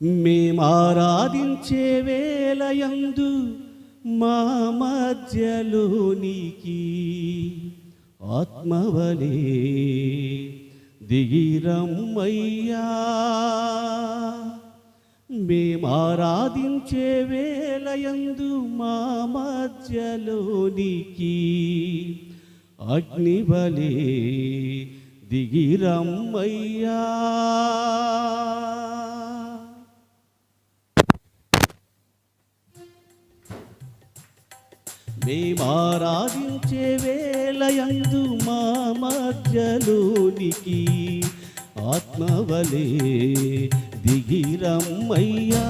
మేమారాధించే వేళయందు మా మధ్యలోనికి ఆత్మవలే దిగిరమ్మయ్యా. మేమారాధించే వేళయందు మా మధ్యలోనికి అగ్నివలే దిగిరమ్మయ్యా. మేమారాధించే వేళయందు మా మధ్యలోనికి ఆత్మవలే దిగిరమ్మయ్యా.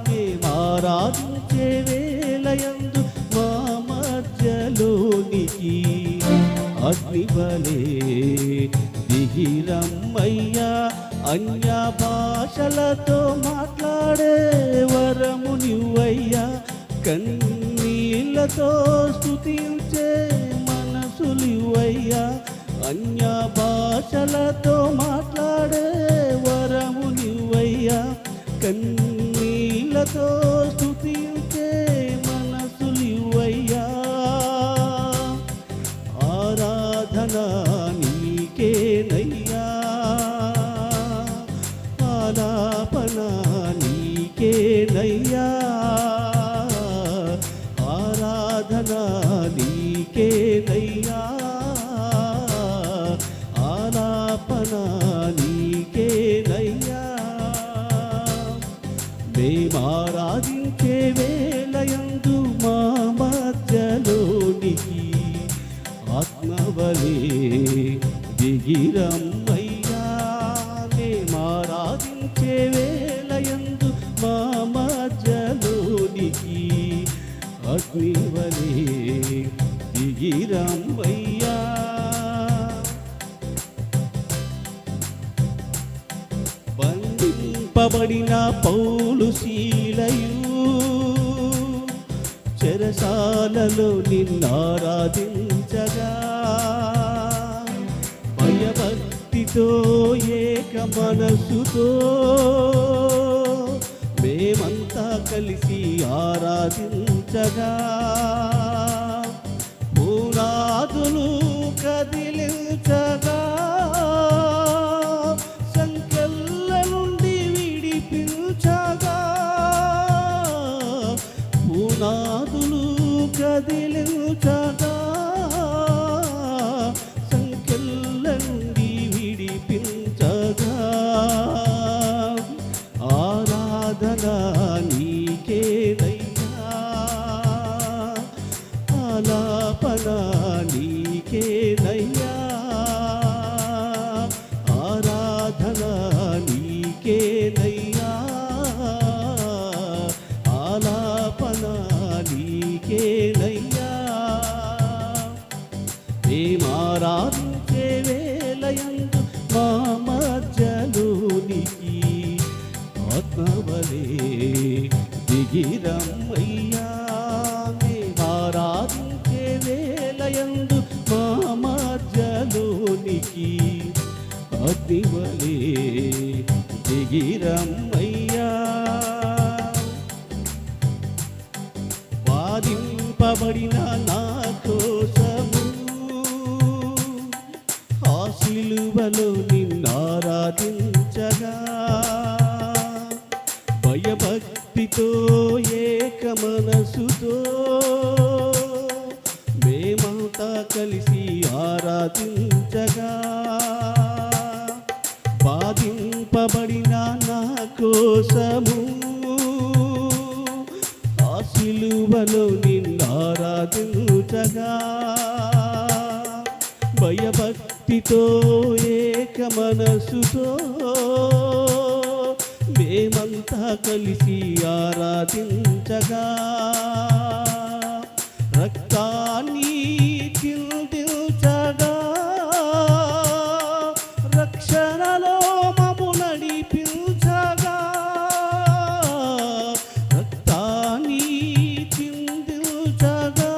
మేమారాధించే వేళయందు మా మధ్యలోనికి అగ్నివలే దిగిరమ్మయ్యా. అన్య భాషలతో మాట్లాడే వరము నువ్వయ్యా. కన్నీళ్లతో స్తుతించే మనసులివయ్యా. అన్య భాషలతో మాట్లాడే వరము నువ్వయ్యా. కన్నీళ్లతో స్తుతించే మనసులివయ్యా. ఆరాధన నీకేనయ్యా. ఆలాపన నీకేనయ్యా. ఆరాధన నీకేనయ్యా. ఆలాపన నీకేనయ్యా. మేమారాధించే వేళయందు మా మధ్యలోనికి ఆత్మవలే దిగిరమ్మయ్యా. మేమారాధించే వేళయందు మా మధ్యలోనికి అగ్నివలే దిగిరమ్మయ్యా. బంధింపబడిన పౌలు శీలయు చెరసాలలో నిన్నారాధించగా భయభక్తితో ఏక మనసుతో మేమంతా కలిసి ఆరాధించగా పునాదులు కదిలించగా సంకెళ్ళ నుండి విడిపించగా పునాదులు కదిలించగా సంకెళ్ళ నుండి విడిపించగా ఆరాధన నీకేనయ్యా. ఆలాపన నీకేనయ్యా. ఆరాధన నీకేనయ్యా. ఆలాపన నీకేనయ్యా. మేమారాధించే వేళయందు మా మధ్యలోనికి ఆత్మవలే దిగిరమ్మయ్యా. మేమారాధించే వేళయందు మా మధ్యలోనికి అగ్నివలే దిగిరమ్మయ్యా. బాధింపబడిన నా కోసము ఆ సిలువలో నిన్నారాధించగా భయభక్తితో ఏక మనసుతో మేమంతా కలిసి ఆరాధించగా బాధింపబడిన నా కోసము ఆ సిలువలో నిన్నారాధించగా భయభక్తితో ఏక మనసుతో మేమంతా కలిసి ఆరాధించగా రక్తాన్ని చిందించగా రక్షణలో మము నడిపించగా రక్తాన్ని చిందించగా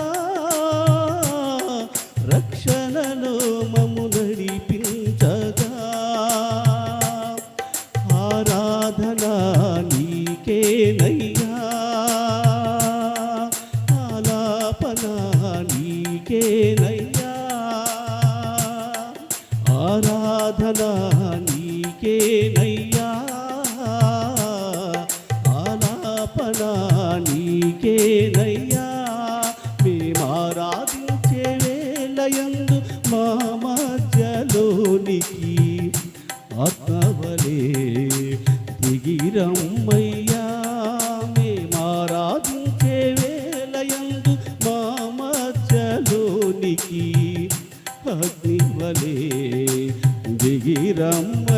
రక్షణలో మము నడిపించగా ఆరాధన నీకేనయ్యా ఆలాపన నీకేనయ్యా ఆరాధన నీకేనయ్యా ఆలాపన నీకేనయ్యా మేమారాధించే వేళయందు మా మధ్యలోనికి ఆత్మవలే దిగిరమ్మయ్యా మేమారాధించే వేళయందు మా మధ్యలోనికి అగ్నివలే దిగిరమ్మ